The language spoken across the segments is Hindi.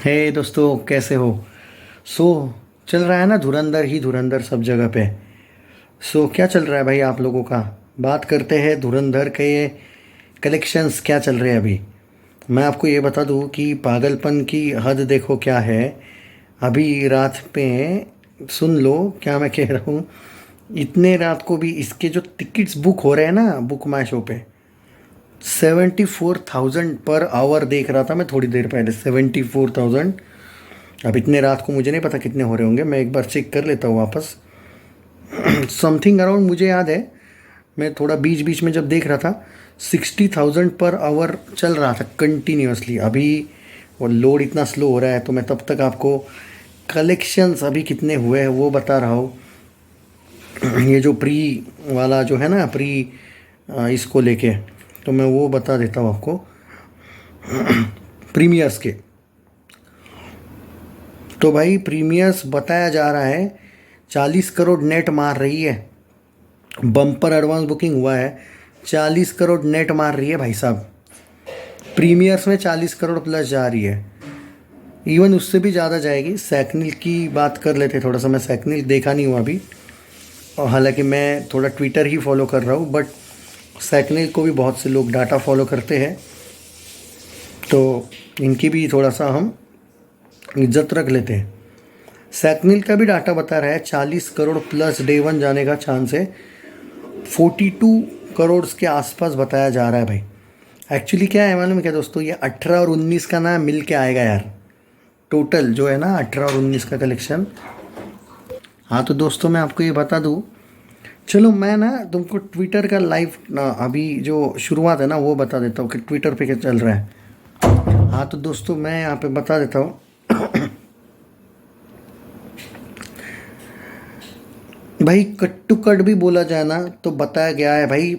हे दोस्तों, कैसे हो? सो चल रहा है ना धुरंधर ही धुरंधर सब जगह पे। क्या चल रहा है भाई आप लोगों का? बात करते हैं धुरंधर के कलेक्शंस क्या चल रहे हैं अभी। मैं आपको ये बता दूं कि पागलपन की हद देखो क्या है। अभी रात पे सुन लो क्या मैं कह रहा हूँ। इतने रात को भी इसके जो टिकट्स बुक हो रहे हैं ना बुक माई शो पे, 74,000 पर आवर देख रहा था मैं थोड़ी देर पहले। 74,000। अब इतने रात को मुझे नहीं पता कितने हो रहे होंगे, मैं एक बार चेक कर लेता हूँ वापस। समथिंग अराउंड मुझे याद है, मैं थोड़ा बीच बीच में जब देख रहा था 60,000 पर आवर चल रहा था कंटिन्यूसली। अभी वो लोड इतना स्लो हो रहा है तो मैं तब तक आपको कलेक्शंस अभी कितने हुए हैं वो बता रहा हूँ। ये जो प्री वाला जो है ना प्री, इसको लेके तो मैं वो बता देता हूँ आपको। प्रीमियर्स के तो भाई प्रीमियर्स बताया जा रहा है 40 करोड़ नेट मार रही है। बम्पर एडवांस बुकिंग हुआ है, 40 करोड़ नेट मार रही है भाई साहब। प्रीमियर्स में 40 करोड़ प्लस जा रही है, इवन उससे भी ज़्यादा जाएगी। सैकनिल की बात कर लेते थोड़ा सा। मैं सैकनिल देखा नहीं हुआ अभी, और हालांकि मैं थोड़ा ट्विटर ही फॉलो कर रहा हूँ, बट सैकनिल को भी बहुत से लोग डाटा फॉलो करते हैं, तो इनकी भी थोड़ा सा हम इज्जत रख लेते हैं। सैकनिल का भी डाटा बता रहा है 40 करोड़ प्लस डे वन जाने का चांस है। 42 करोड़ के आसपास बताया जा रहा है भाई। एक्चुअली क्या है मालूम है क्या दोस्तों, ये 18 और 19 का ना मिल के आएगा यार, टोटल जो है ना 18 और 19 का कलेक्शन। हाँ तो दोस्तों मैं आपको ये बता दूँ, चलो मैं ना तुमको ट्विटर का लाइव ना अभी जो शुरुआत है ना वो बता देता हूँ कि ट्विटर पे क्या चल रहा है। हाँ तो दोस्तों मैं यहाँ पे बता देता हूँ। भाई कट टू कट भी बोला जाए ना तो बताया गया है भाई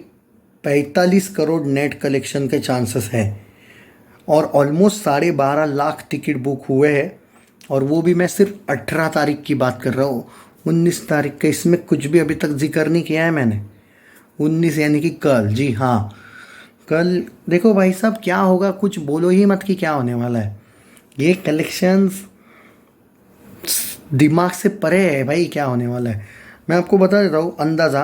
45 करोड़ नेट कलेक्शन के चांसेस हैं, और ऑलमोस्ट 12.5 लाख टिकट बुक हुए हैं। और वो भी मैं सिर्फ 18 तारीख की बात कर रहा हूँ, 19 तारीख का इसमें कुछ भी अभी तक जिक्र नहीं किया है मैंने। 19 यानी कि कल, जी हाँ कल। देखो भाई साहब क्या होगा, कुछ बोलो ही मत कि क्या होने वाला है। ये कलेक्शंस दिमाग से परे है भाई, क्या होने वाला है मैं आपको बता देता हूँ अंदाज़ा।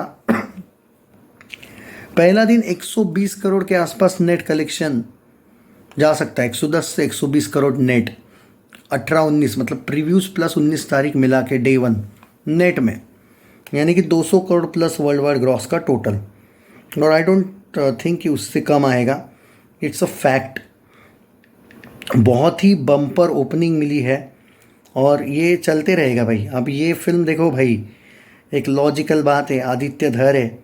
पहला दिन 120 करोड़ के आसपास नेट कलेक्शन जा सकता है, 110 से 120 करोड़ नेट। 18-19 मतलब प्रीव्यूज प्लस 19 तारीख मिला के डे वन नेट में, यानी कि 200 crore plus world wide gross का टोटल। और आई डोंट थिंक कि उससे कम आएगा, इट्स अ फैक्ट। बहुत ही बम्पर ओपनिंग मिली है और ये चलते रहेगा भाई। अब ये फिल्म देखो भाई, एक लॉजिकल बात है, आदित्य धर है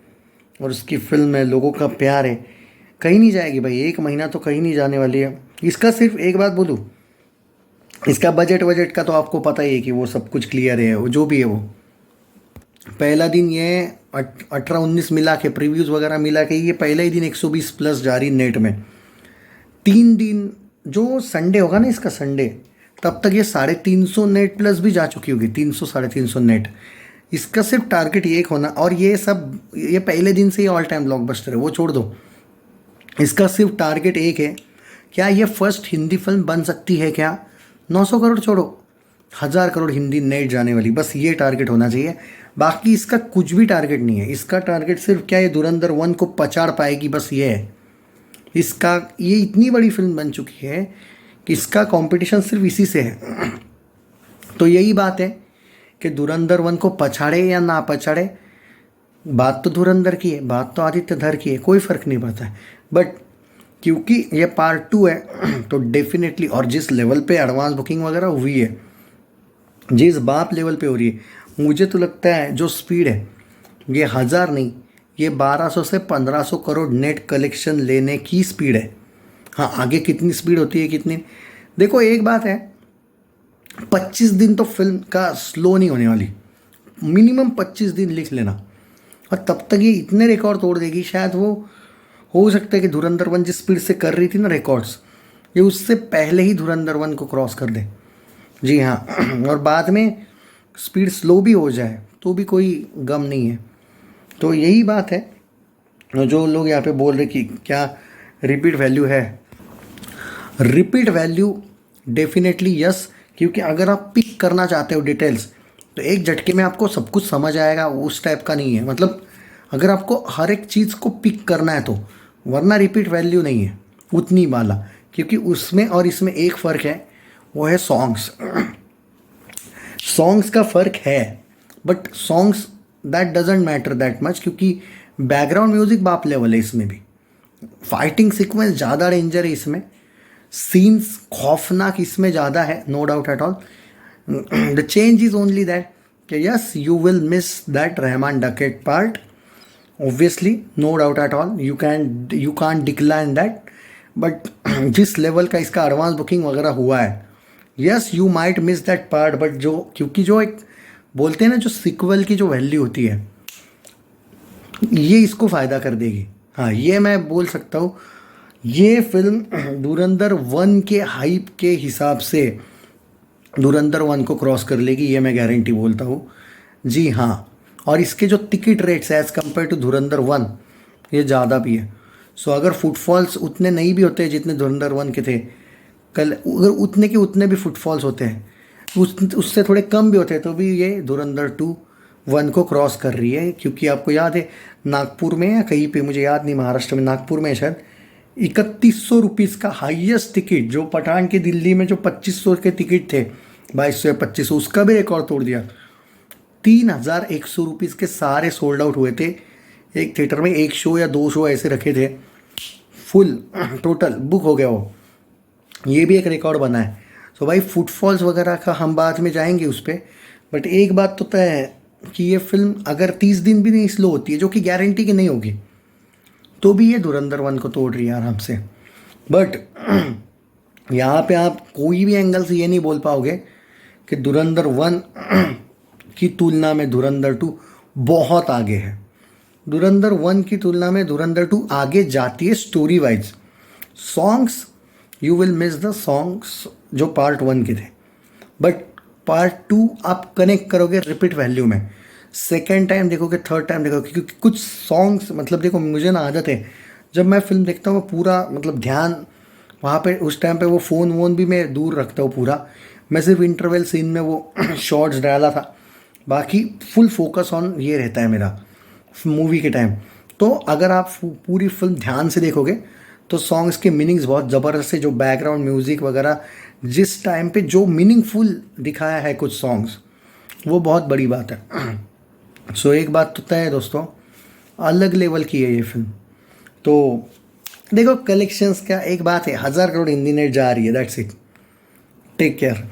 और उसकी फिल्म है, लोगों का प्यार है, कहीं नहीं जाएगी भाई। एक महीना तो कहीं नहीं जाने वाली है। इसका सिर्फ एक बात बोलूँ, इसका बजट का तो आपको पता ही है कि वो सब कुछ क्लियर है, वो जो भी है वो। पहला दिन ये 18-19 मिला के प्रीव्यूज़ वगैरह मिला के ये पहला ही दिन 120 प्लस जा रही नेट में। 3 दिन जो संडे होगा ना इसका संडे, तब तक ये 350 नेट प्लस भी जा चुकी होगी, 300-350 नेट। इसका सिर्फ टारगेट ये एक होना, और ये सब ये पहले दिन से ही ऑल टाइम ब्लॉकबस्टर है, वो छोड़ दो। इसका सिर्फ टारगेट एक है, क्या ये फर्स्ट हिंदी फिल्म बन सकती है क्या? 900 करोड़ छोड़ो, 1000 करोड़ हिंदी नेट जाने वाली, बस ये टारगेट होना चाहिए। बाकी इसका कुछ भी टारगेट नहीं है। इसका टारगेट सिर्फ क्या, ये धुरंधर 1 को पछाड़ पाएगी, बस ये है इसका। ये इतनी बड़ी फिल्म बन चुकी है कि इसका कंपटीशन सिर्फ इसी से है। तो यही बात है कि धुरंधर 1 को पछाड़े या ना पछाड़े, बात तो धुरंधर की है, बात तो आदित्य धर की है, कोई फ़र्क नहीं पड़ता है। बट क्योंकि ये पार्ट 2 है तो डेफिनेटली, और जिस लेवल पे एडवांस बुकिंग वगैरह हुई है, जिस बाप लेवल पे हो रही है, मुझे तो लगता है जो स्पीड है ये 1000 नहीं, ये 1200 से 1500 करोड़ नेट कलेक्शन लेने की स्पीड है। हाँ आगे कितनी स्पीड होती है कितनी, देखो एक बात है, 25 दिन तो फिल्म का स्लो नहीं होने वाली, मिनिमम 25 दिन लिख लेना, और तब तक ये इतने रिकॉर्ड तोड़ देगी। शायद वो हो सकता है कि धुरंधर 1 जिस स्पीड से कर रही थी ना रिकॉर्ड्स, ये उससे पहले ही धुरंधर 1 को क्रॉस कर दे। जी हाँ और बाद में स्पीड स्लो भी हो जाए तो भी कोई गम नहीं है। तो यही बात है, जो लोग यहाँ पे बोल रहे कि क्या रिपीट वैल्यू है, रिपीट वैल्यू डेफिनेटली यस, क्योंकि अगर आप पिक करना चाहते हो डिटेल्स तो एक झटके में आपको सब कुछ समझ आएगा, उस टाइप का नहीं है। मतलब अगर आपको हर एक चीज़ को पिक करना है तो, वरना रिपीट वैल्यू नहीं है उतनी वाला, क्योंकि उसमें और इसमें एक फ़र्क है, वो है सॉन्ग्स। सॉन्ग्स का फ़र्क है, but songs that doesn't matter that much, क्योंकि बैकग्राउंड म्यूजिक बाप लेवल है इसमें भी। फाइटिंग सीक्वेंस ज़्यादा डेंजर है इसमें, सीन्स खौफनाक इसमें ज़्यादा है, no doubt at all. The change is only that कि yes you will miss that Rahman Dakait part, obviously no doubt at all, you can decline that. But जिस लेवल का इसका एडवांस बुकिंग वगैरह हुआ है, yes you might miss that part, but जो क्योंकि जो एक बोलते हैं ना, जो सिक्वल की जो वैल्यू होती है, ये इसको फ़ायदा कर देगी। हाँ, ये मैं बोल सकता हूँ। ये फिल्म धुरंधर 1 के हाइप के हिसाब से धुरंधर 1 को क्रॉस कर लेगी, ये मैं गारंटी बोलता हूँ। जी हाँ, और इसके जो ticket rates as compare to Dhurandhar 1, ये ज़्यादा भी है। सो अगर फुटफॉल्स उतने नहीं भी होते जितने धुरंधर 1 के थे कल, अगर उतने के उतने भी फुटफॉल्स होते हैं, उससे थोड़े कम भी होते हैं, तो भी ये धुरंधर 2 1 को क्रॉस कर रही है। क्योंकि आपको याद है नागपुर में या कहीं पे, मुझे याद नहीं, महाराष्ट्र में नागपुर में शायद 3100 रुपीज़ का हाईएस्ट टिकट, जो पठान के दिल्ली में जो 2500 के टिकट थे, 2200 या 2500, उसका भी रिकॉर्ड तोड़ दिया। 3100 रुपीज़ के सारे सोल्ड आउट हुए थे एक थिएटर में, एक शो या 2 शो ऐसे रखे थे, फुल टोटल बुक हो गया वो। ये भी एक रिकॉर्ड बना है। सो भाई फुटफॉल्स वगैरह का हम बाद में जाएंगे उस पर, बट एक बात तो तय है कि ये फिल्म अगर 30 दिन भी नहीं स्लो होती है, जो कि गारंटी की नहीं होगी, तो भी ये धुरंधर 1 को तोड़ रही है आराम से। बट यहाँ पे आप कोई भी एंगल से ये नहीं बोल पाओगे कि धुरंधर 1 की तुलना में धुरंधर 2 बहुत आगे है। धुरंधर 1 की तुलना में धुरंधर 2 आगे जाती है story wise. Songs you will miss the songs जो पार्ट 1 के थे, बट पार्ट 2 आप कनेक्ट करोगे रिपीट वैल्यू में। सेकेंड टाइम देखोगे, थर्ड टाइम देखोगे, क्योंकि कुछ सॉन्ग्स, मतलब देखो मुझे ना आदत है, जब मैं फिल्म देखता हूँ पूरा मतलब ध्यान वहाँ पे, उस टाइम पे वो फ़ोन वोन भी मैं दूर रखता हूँ पूरा। मैं सिर्फ इंटरवल सीन में वो शॉर्ट्स डाला था, बाकी फुल फोकस ऑन ये रहता है मेरा मूवी के टाइम। तो अगर आप पूरी फिल्म ध्यान से देखोगे तो सॉन्ग्स के मीनिंग्स बहुत ज़बरदस्त है, जो बैकग्राउंड म्यूज़िक वगैरह जिस टाइम पे जो मीनिंगफुल दिखाया है कुछ सॉन्ग्स, वो बहुत बड़ी बात है। सो एक बात तो तय है दोस्तों, अलग लेवल की है ये फिल्म। तो देखो कलेक्शंस का एक बात है, 1000 करोड़ हिंदी नेट जा रही है, दैट्स इट, टेक केयर।